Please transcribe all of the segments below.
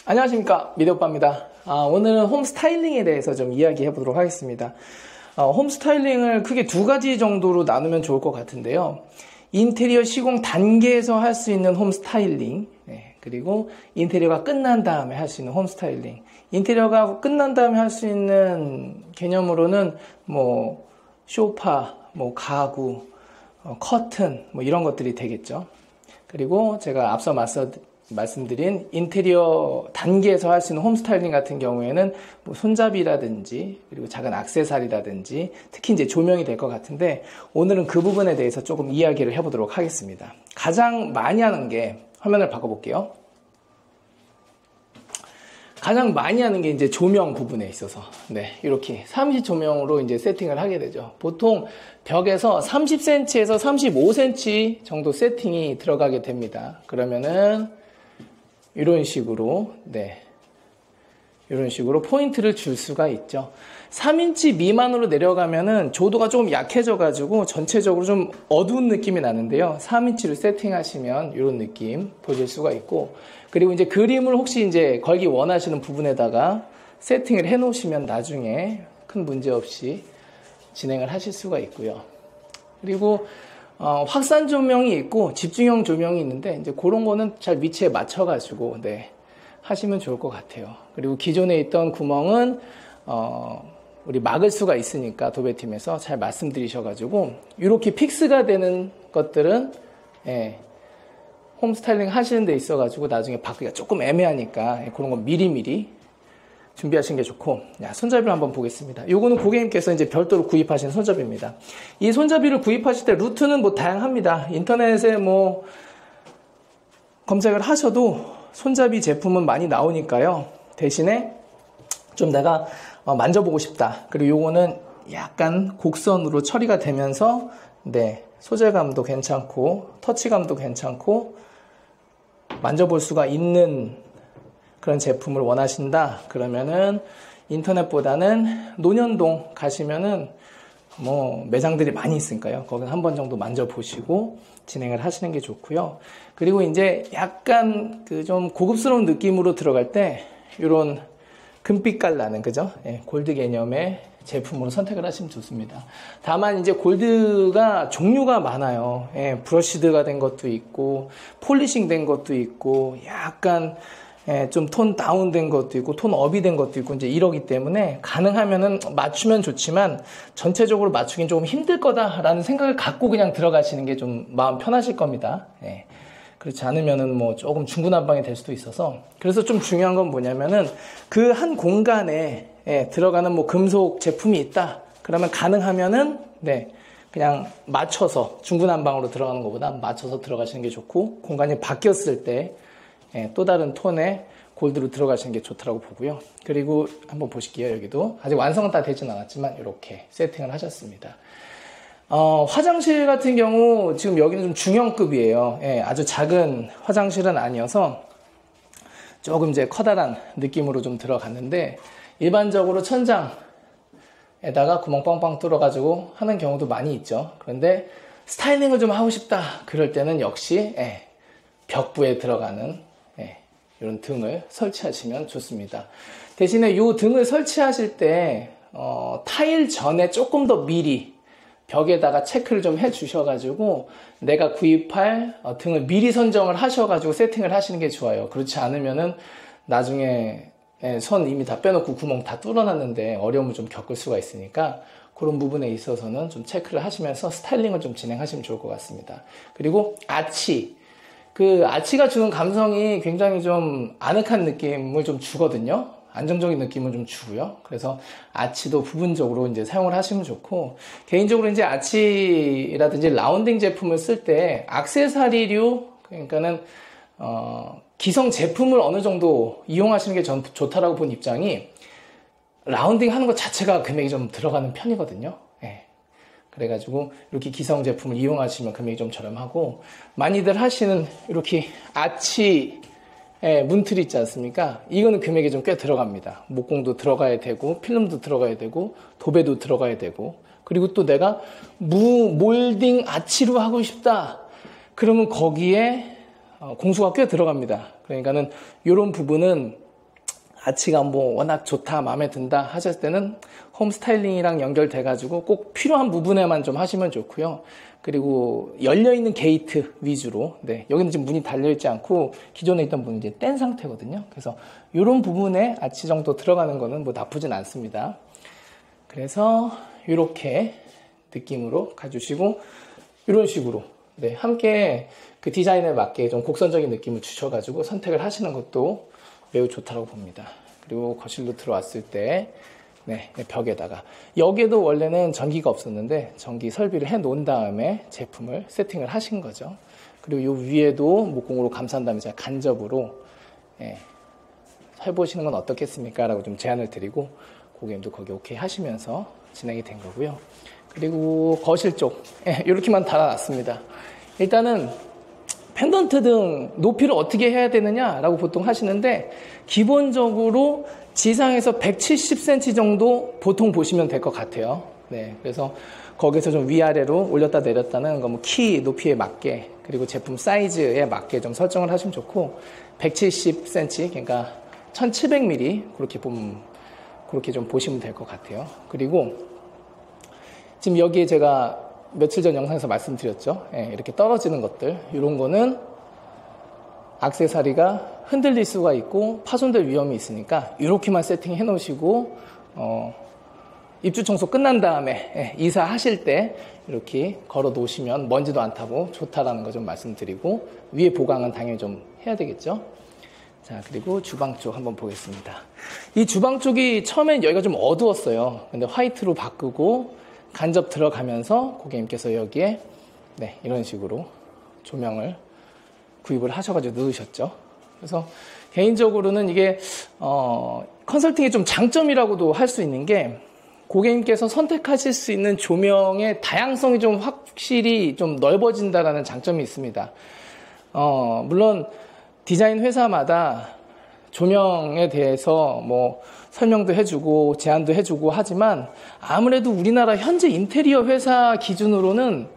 안녕하십니까, 미대오빠입니다. 오늘은 홈 스타일링에 대해서 좀 이야기해 보도록 하겠습니다. 홈 스타일링을 크게 두 가지 정도로 나누면 좋을 것 같은데요. 인테리어 시공 단계에서 할 수 있는 홈 스타일링, 그리고 인테리어가 끝난 다음에 할 수 있는 홈 스타일링. 인테리어가 끝난 다음에 할 수 있는 개념으로는 뭐 소파, 뭐 가구, 커튼, 뭐 이런 것들이 되겠죠. 그리고 제가 앞서 말씀드린 인테리어 단계에서 할 수 있는 홈 스타일링 같은 경우에는 뭐 손잡이라든지 그리고 작은 액세서리라든지 특히 이제 조명이 될 것 같은데, 오늘은 그 부분에 대해서 조금 이야기를 해보도록 하겠습니다. 가장 많이 하는 게, 화면을 바꿔볼게요. 가장 많이 하는 게 이제 조명 부분에 있어서, 이렇게 삼시 조명으로 이제 세팅을 하게 되죠. 보통 벽에서 30cm에서 35cm 정도 세팅이 들어가게 됩니다. 그러면은 이런 식으로, 이런 식으로 포인트를 줄 수가 있죠. 3인치 미만으로 내려가면은 조도가 조금 약해져가지고 전체적으로 좀 어두운 느낌이 나는데요. 3인치를 세팅하시면 이런 느낌 보실 수가 있고, 그리고 이제 그림을 혹시 이제 걸기 원하시는 부분에다가 세팅을 해 놓으시면 나중에 큰 문제 없이 진행을 하실 수가 있고요. 그리고 확산 조명이 있고 집중형 조명이 있는데, 이제 그런 거는 잘 위치에 맞춰가지고 하시면 좋을 것 같아요. 그리고 기존에 있던 구멍은 우리 막을 수가 있으니까 도배팀에서 잘 말씀드리셔가지고, 이렇게 픽스가 되는 것들은 홈 스타일링 하시는 데 있어가지고 나중에 바꾸기가 조금 애매하니까 그런 거 미리미리 준비하시는 게 좋고, 손잡이를 한번 보겠습니다. 요거는 고객님께서 이제 별도로 구입하신 손잡이입니다. 이 손잡이를 구입하실 때 루트는 뭐 다양합니다. 인터넷에 뭐 검색을 하셔도 손잡이 제품은 많이 나오니까요. 대신에 좀 내가 만져보고 싶다. 그리고 요거는 약간 곡선으로 처리가 되면서 소재감도 괜찮고 터치감도 괜찮고 만져볼 수가 있는 그런 제품을 원하신다. 그러면은 인터넷보다는 논현동 가시면은 뭐 매장들이 많이 있으니까요. 거기서 한 번 정도 만져보시고 진행을 하시는 게 좋고요. 그리고 이제 약간 그 좀 고급스러운 느낌으로 들어갈 때 이런 금빛깔 나는, 그죠? 골드 개념의 제품으로 선택을 하시면 좋습니다. 다만 이제 골드가 종류가 많아요. 브러시드가 된 것도 있고 폴리싱 된 것도 있고 약간 좀 톤 다운 된 것도 있고 톤 업이 된 것도 있고 이제 이러기 때문에 가능하면은 맞추면 좋지만 전체적으로 맞추긴 조금 힘들 거다라는 생각을 갖고 그냥 들어가시는 게 좀 마음 편하실 겁니다. 그렇지 않으면은 뭐 조금 중구난방이 될 수도 있어서, 그래서 좀 중요한 건 뭐냐면은 그 한 공간에 들어가는 뭐 금속 제품이 있다. 그러면 가능하면은 그냥 맞춰서 중구난방으로 들어가는 것보다 맞춰서 들어가시는 게 좋고, 공간이 바뀌었을 때 또 다른 톤의 골드로 들어가시는 게 좋더라고 보고요. 그리고 한번 보실게요. 여기도 아직 완성은 다 되진 않았지만 이렇게 세팅을 하셨습니다. 화장실 같은 경우 지금 여기는 좀 중형급이에요. 아주 작은 화장실은 아니어서 조금 이제 커다란 느낌으로 좀 들어갔는데, 일반적으로 천장에다가 구멍 뻥뻥 뚫어가지고 하는 경우도 많이 있죠. 그런데 스타일링을 좀 하고 싶다 그럴 때는 역시 벽부에 들어가는 이런 등을 설치하시면 좋습니다. 대신에 이 등을 설치하실 때 타일 전에 조금 더 미리 벽에다가 체크를 좀 해 주셔가지고 내가 구입할 등을 미리 선정을 하셔가지고 세팅을 하시는 게 좋아요. 그렇지 않으면은 나중에 선 이미 다 빼놓고 구멍 다 뚫어놨는데 어려움을 좀 겪을 수가 있으니까 그런 부분에 있어서는 좀 체크를 하시면서 스타일링을 좀 진행하시면 좋을 것 같습니다. 그리고 아치, 그 아치가 주는 감성이 굉장히 좀 아늑한 느낌을 좀 주거든요. 안정적인 느낌을 좀 주고요. 그래서 아치도 부분적으로 이제 사용을 하시면 좋고, 개인적으로 이제 아치라든지 라운딩 제품을 쓸 때 액세서리류, 그러니까는 기성 제품을 어느 정도 이용하시는 게 전 좋다라고 본 입장이, 라운딩 하는 것 자체가 금액이 좀 들어가는 편이거든요. 그래가지고 이렇게 기성 제품을 이용하시면 금액이 좀 저렴하고, 많이들 하시는 이렇게 아치 문틀 있지 않습니까? 이거는 금액이 좀 꽤 들어갑니다. 목공도 들어가야 되고 필름도 들어가야 되고 도배도 들어가야 되고, 그리고 또 내가 몰딩 아치로 하고 싶다 그러면 거기에 공수가 꽤 들어갑니다. 그러니까는 이런 부분은 아치가 뭐 워낙 좋다, 마음에 든다 하셨을 때는 홈 스타일링이랑 연결돼가지고 꼭 필요한 부분에만 좀 하시면 좋고요. 그리고 열려있는 게이트 위주로, 네, 여기는 지금 문이 달려있지 않고 기존에 있던 문이 이제 뗀 상태거든요. 그래서 이런 부분에 아치 정도 들어가는 거는 뭐 나쁘진 않습니다. 그래서 이렇게 느낌으로 가주시고, 이런 식으로, 네, 함께 그 디자인에 맞게 좀 곡선적인 느낌을 주셔가지고 선택을 하시는 것도 매우 좋다고 봅니다. 그리고 거실로 들어왔을 때, 네, 벽에다가, 여기에도 원래는 전기가 없었는데 전기 설비를 해 놓은 다음에 제품을 세팅을 하신 거죠. 그리고 이 위에도 목공으로 감싼 다음에 제가 간접으로, 예, 해보시는 건 어떻겠습니까? 라고 좀 제안을 드리고, 고객님도 거기 오케이 하시면서 진행이 된 거고요. 그리고 거실 쪽, 예, 이렇게만 달아놨습니다. 일단은 펜던트 등 높이를 어떻게 해야 되느냐라고 보통 하시는데, 기본적으로 지상에서 170cm 정도 보통 보시면 될 것 같아요. 네, 그래서 거기서 좀 위아래로 올렸다 내렸다는 거, 뭐 키 높이에 맞게, 그리고 제품 사이즈에 맞게 좀 설정을 하시면 좋고, 170cm, 그러니까 1700mm 그렇게 좀 보시면 될 것 같아요. 그리고 지금 여기에 제가 며칠 전 영상에서 말씀드렸죠. 예, 이렇게 떨어지는 것들, 이런 거는 액세서리가 흔들릴 수가 있고 파손될 위험이 있으니까 이렇게만 세팅해 놓으시고, 입주 청소 끝난 다음에, 예, 이사하실 때 이렇게 걸어 놓으시면 먼지도 안 타고 좋다라는 거 좀 말씀드리고, 위에 보강은 당연히 좀 해야 되겠죠. 자, 그리고 주방 쪽 한번 보겠습니다. 이 주방 쪽이 처음엔 여기가 좀 어두웠어요. 근데 화이트로 바꾸고 간접 들어가면서 고객님께서 여기에, 네, 이런 식으로 조명을 구입을 하셔가지고 넣으셨죠. 그래서 개인적으로는 이게 컨설팅의 좀 장점이라고도 할 수 있는 게, 고객님께서 선택하실 수 있는 조명의 다양성이 좀 확실히 좀 넓어진다라는 장점이 있습니다. 물론 디자인 회사마다 조명에 대해서 뭐 설명도 해주고 제안도 해주고 하지만, 아무래도 우리나라 현재 인테리어 회사 기준으로는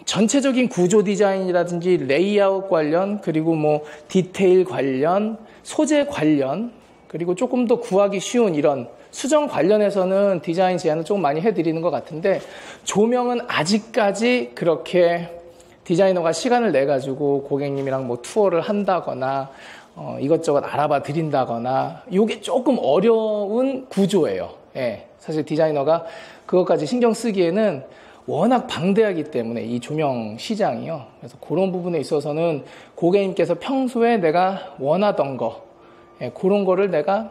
전체적인 구조 디자인이라든지 레이아웃 관련, 그리고 뭐 디테일 관련, 소재 관련, 그리고 조금 더 구하기 쉬운 이런 수정 관련해서는 디자인 제안을 조금 많이 해드리는 것 같은데, 조명은 아직까지 그렇게 디자이너가 시간을 내가지고 고객님이랑 뭐 투어를 한다거나 이것저것 알아봐 드린다거나, 이게 조금 어려운 구조예요. 예, 사실 디자이너가 그것까지 신경 쓰기에는 워낙 방대하기 때문에, 이 조명 시장이요. 그래서 그런 부분에 있어서는 고객님께서 평소에 내가 원하던 거, 예, 그런 거를 내가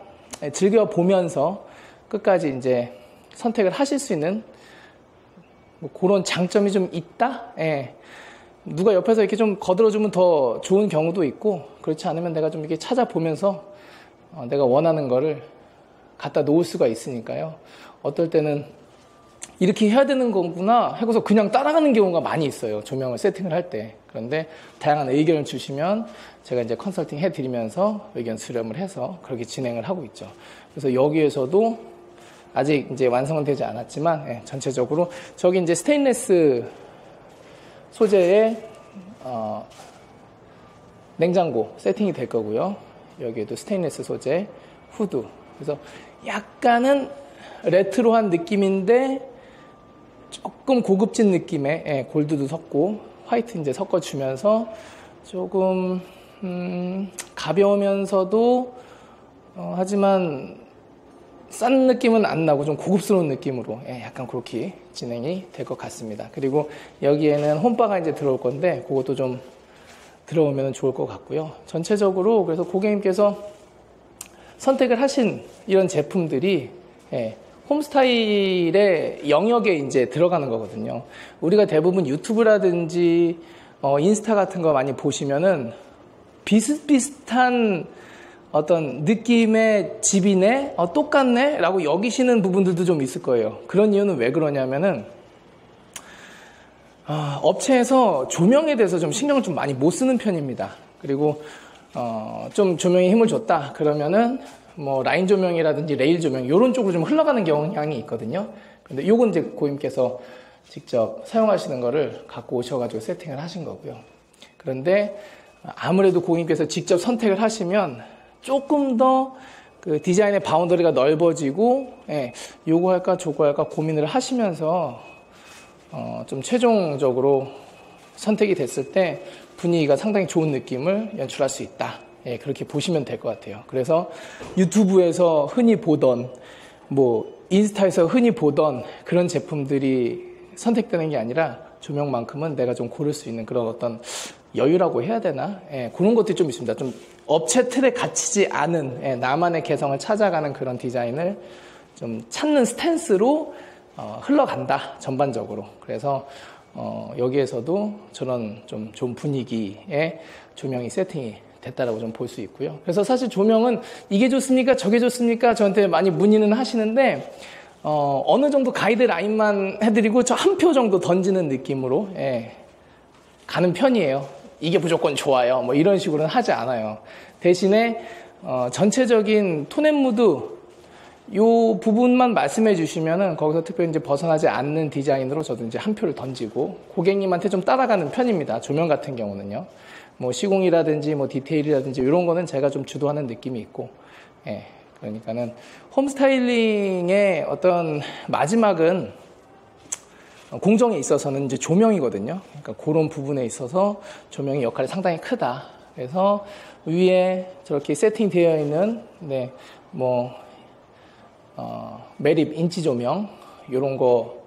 즐겨보면서 끝까지 이제 선택을 하실 수 있는 뭐 그런 장점이 좀 있다? 예. 누가 옆에서 이렇게 좀 거들어주면 더 좋은 경우도 있고, 그렇지 않으면 내가 좀 이렇게 찾아보면서 내가 원하는 거를 갖다 놓을 수가 있으니까요. 어떨 때는 이렇게 해야 되는 거구나 하고서 그냥 따라가는 경우가 많이 있어요. 조명을 세팅을 할 때. 그런데 다양한 의견을 주시면 제가 이제 컨설팅 해드리면서 의견 수렴을 해서 그렇게 진행을 하고 있죠. 그래서 여기에서도 아직 이제 완성은 되지 않았지만, 예, 전체적으로 저기 이제 스테인리스 소재의 냉장고 세팅이 될 거고요. 여기에도 스테인리스 소재 후드. 그래서 약간은 레트로한 느낌인데 조금 고급진 느낌의, 예, 골드도 섞고 화이트 이제 섞어주면서 조금 가벼우면서도 하지만 싼 느낌은 안 나고 좀 고급스러운 느낌으로, 예, 약간 그렇게 진행이 될 것 같습니다. 그리고 여기에는 홈바가 이제 들어올 건데 그것도 좀 들어오면 좋을 것 같고요. 전체적으로 그래서 고객님께서 선택을 하신 이런 제품들이, 예, 홈스타일의 영역에 이제 들어가는 거거든요. 우리가 대부분 유튜브라든지 인스타 같은 거 많이 보시면은 비슷비슷한 어떤 느낌의 집이네, 똑같네 라고 여기시는 부분들도 좀 있을 거예요. 그런 이유는 왜 그러냐면은 업체에서 조명에 대해서 좀 신경을 좀 많이 못 쓰는 편입니다. 그리고 좀 조명에 힘을 줬다 그러면은 뭐 라인 조명이라든지 레일 조명 이런 쪽으로 좀 흘러가는 경향이 있거든요. 근데 요건 이제 고객님께서 직접 사용하시는 거를 갖고 오셔가지고 세팅을 하신 거고요. 그런데 아무래도 고객님께서 직접 선택을 하시면 조금 더 그 디자인의 바운더리가 넓어지고, 예, 요거 할까 저거 할까 고민을 하시면서 좀 최종적으로 선택이 됐을 때 분위기가 상당히 좋은 느낌을 연출할 수 있다. 예, 그렇게 보시면 될 것 같아요. 그래서 유튜브에서 흔히 보던, 뭐 인스타에서 흔히 보던 그런 제품들이 선택되는 게 아니라 조명만큼은 내가 좀 고를 수 있는 그런 어떤 여유라고 해야 되나? 예, 그런 것들이 좀 있습니다. 좀 업체 틀에 갇히지 않은, 예, 나만의 개성을 찾아가는 그런 디자인을 좀 찾는 스탠스로 흘러간다, 전반적으로. 그래서 여기에서도 저런 좀 좋은 분위기의 조명이 세팅이 됐다라고 좀 볼 수 있고요. 그래서 사실 조명은 이게 좋습니까? 저게 좋습니까? 저한테 많이 문의는 하시는데, 어느 정도 가이드라인만 해드리고 저 한 표 정도 던지는 느낌으로, 예, 가는 편이에요. 이게 무조건 좋아요. 뭐 이런 식으로는 하지 않아요. 대신에, 전체적인 톤앤무드, 요 부분만 말씀해 주시면은 거기서 특별히 이제 벗어나지 않는 디자인으로 저도 이제 한 표를 던지고 고객님한테 좀 따라가는 편입니다. 조명 같은 경우는요. 뭐 시공이라든지 뭐 디테일이라든지 이런 거는 제가 좀 주도하는 느낌이 있고, 예. 그러니까는 홈 스타일링의 어떤 마지막은 공정에 있어서는 이제 조명이거든요. 그러니까 그런 부분에 있어서 조명의 역할이 상당히 크다. 그래서 위에 저렇게 세팅되어 있는, 네, 뭐, 매립 인치 조명, 요런 거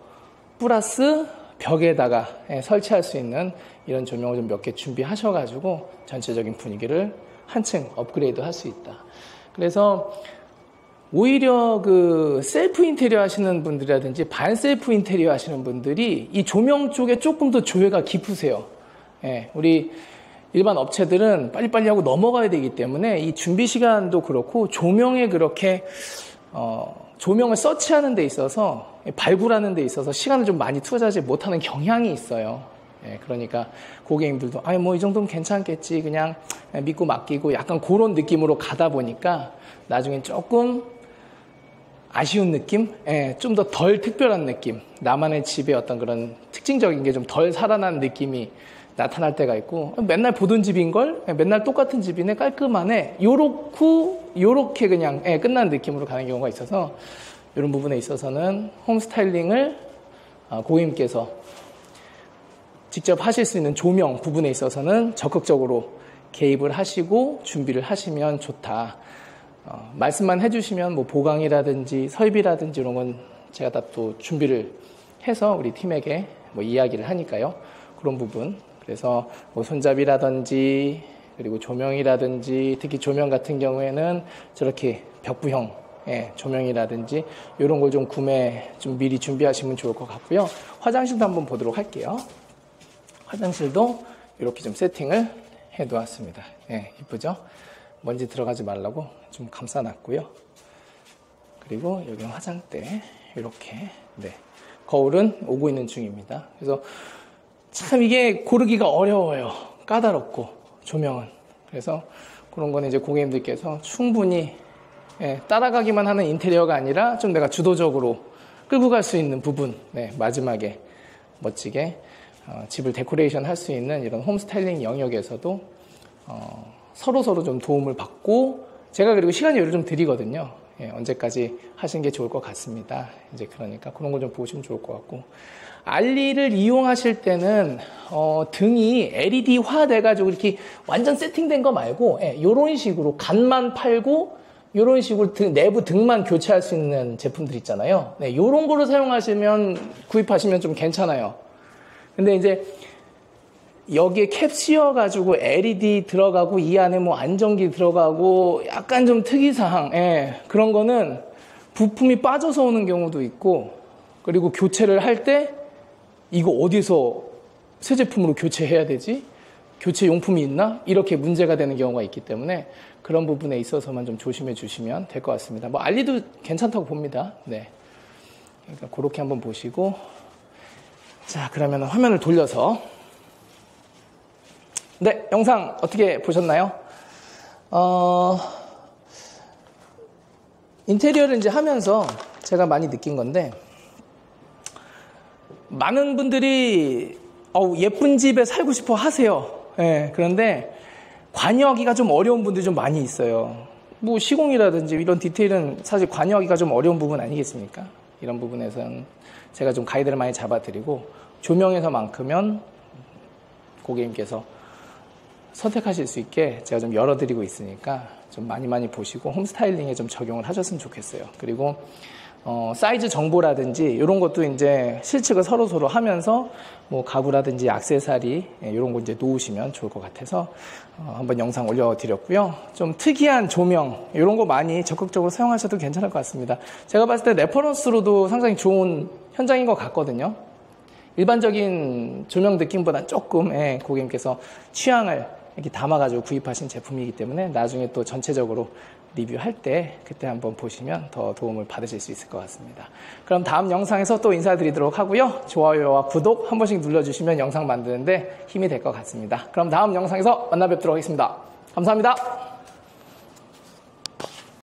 플러스 벽에다가, 예, 설치할 수 있는 이런 조명을 좀 몇 개 준비하셔가지고 전체적인 분위기를 한층 업그레이드 할 수 있다. 그래서 오히려 그 셀프 인테리어 하시는 분들이라든지 반셀프 인테리어 하시는 분들이 이 조명 쪽에 조금 더 조예가 깊으세요. 예, 우리 일반 업체들은 빨리빨리 하고 넘어가야 되기 때문에 이 준비 시간도 그렇고 조명에 그렇게 조명을 서치하는 데 있어서, 발굴하는 데 있어서 시간을 좀 많이 투자하지 못하는 경향이 있어요. 예, 그러니까 고객님들도 뭐 이 정도면 괜찮겠지, 그냥 믿고 맡기고 약간 그런 느낌으로 가다 보니까 나중엔 조금 아쉬운 느낌? 예, 좀 더 덜 특별한 느낌, 나만의 집의 어떤 그런 특징적인 게 좀 덜 살아난 느낌이 나타날 때가 있고, 맨날 보던 집인걸? 맨날 똑같은 집이네, 깔끔하네, 요렇게 그냥, 예, 끝난 느낌으로 가는 경우가 있어서 이런 부분에 있어서는 홈 스타일링을 고객님께서 직접 하실 수 있는 조명 부분에 있어서는 적극적으로 개입을 하시고 준비를 하시면 좋다. 말씀만 해주시면 뭐 보강이라든지 설비라든지 이런 건 제가 다 또 준비를 해서 우리 팀에게 뭐 이야기를 하니까요. 그런 부분. 그래서 뭐 손잡이라든지 그리고 조명이라든지 특히 조명 같은 경우에는 저렇게 벽부형, 예, 조명이라든지 이런 걸 좀 구매 좀 미리 준비하시면 좋을 것 같고요. 화장실도 한번 보도록 할게요. 화장실도 이렇게 좀 세팅을 해 놓았습니다. 예, 이쁘죠? 먼지 들어가지 말라고 좀 감싸놨고요. 그리고 여기는 화장대 이렇게, 네, 거울은 오고 있는 중입니다. 그래서 참 이게 고르기가 어려워요. 까다롭고 조명은. 그래서 그런 거는 이제 고객님들께서 충분히, 예, 따라가기만 하는 인테리어가 아니라 좀 내가 주도적으로 끌고 갈 수 있는 부분, 네, 마지막에 멋지게 집을 데코레이션 할 수 있는 이런 홈 스타일링 영역에서도 서로 좀 도움을 받고, 제가 그리고 시간 여유를 좀 드리거든요. 예, 언제까지 하시는 게 좋을 것 같습니다. 이제 그러니까 그런 걸 좀 보시면 좋을 것 같고, 알리를 이용하실 때는 등이 LED화 돼가지고 이렇게 완전 세팅된 거 말고, 예, 이런 식으로 간만 팔고 이런 식으로 내부 등만 교체할 수 있는 제품들 있잖아요. 네, 이런 거로 사용하시면, 구입하시면 좀 괜찮아요. 근데 이제 여기에 캡 씌워가지고 LED 들어가고 이 안에 뭐 안전기 들어가고 약간 좀 특이사항, 예, 그런 거는 부품이 빠져서 오는 경우도 있고, 그리고 교체를 할 때 이거 어디서 새 제품으로 교체해야 되지? 교체 용품이 있나? 이렇게 문제가 되는 경우가 있기 때문에 그런 부분에 있어서만 좀 조심해 주시면 될 것 같습니다. 뭐 알리도 괜찮다고 봅니다. 네, 그러니까 그렇게 한번 보시고, 자, 그러면 화면을 돌려서, 네, 영상 어떻게 보셨나요? 인테리어를 이제 하면서 제가 많이 느낀 건데, 많은 분들이 예쁜 집에 살고 싶어 하세요. 예, 그런데 관여하기가 좀 어려운 분들이 좀 많이 있어요. 뭐 시공이라든지 이런 디테일은 사실 관여하기가 좀 어려운 부분 아니겠습니까? 이런 부분에서는 제가 좀 가이드를 많이 잡아드리고 조명에서만큼은 고객님께서 선택하실 수 있게 제가 좀 열어드리고 있으니까 좀 많이 보시고 홈 스타일링에 좀 적용을 하셨으면 좋겠어요. 그리고 사이즈 정보라든지 이런 것도 이제 실측을 서로 하면서 뭐 가구라든지 액세서리 이런 거 이제 놓으시면 좋을 것 같아서 한번 영상 올려드렸고요. 좀 특이한 조명 이런 거 많이 적극적으로 사용하셔도 괜찮을 것 같습니다. 제가 봤을 때 레퍼런스로도 상당히 좋은 현장인 것 같거든요. 일반적인 조명 느낌보다 조금 고객님께서 취향을 이렇게 담아가지고 구입하신 제품이기 때문에 나중에 또 전체적으로 리뷰할 때 그때 한번 보시면 더 도움을 받으실 수 있을 것 같습니다. 그럼 다음 영상에서 또 인사드리도록 하고요. 좋아요와 구독 한 번씩 눌러주시면 영상 만드는데 힘이 될 것 같습니다. 그럼 다음 영상에서 만나 뵙도록 하겠습니다. 감사합니다.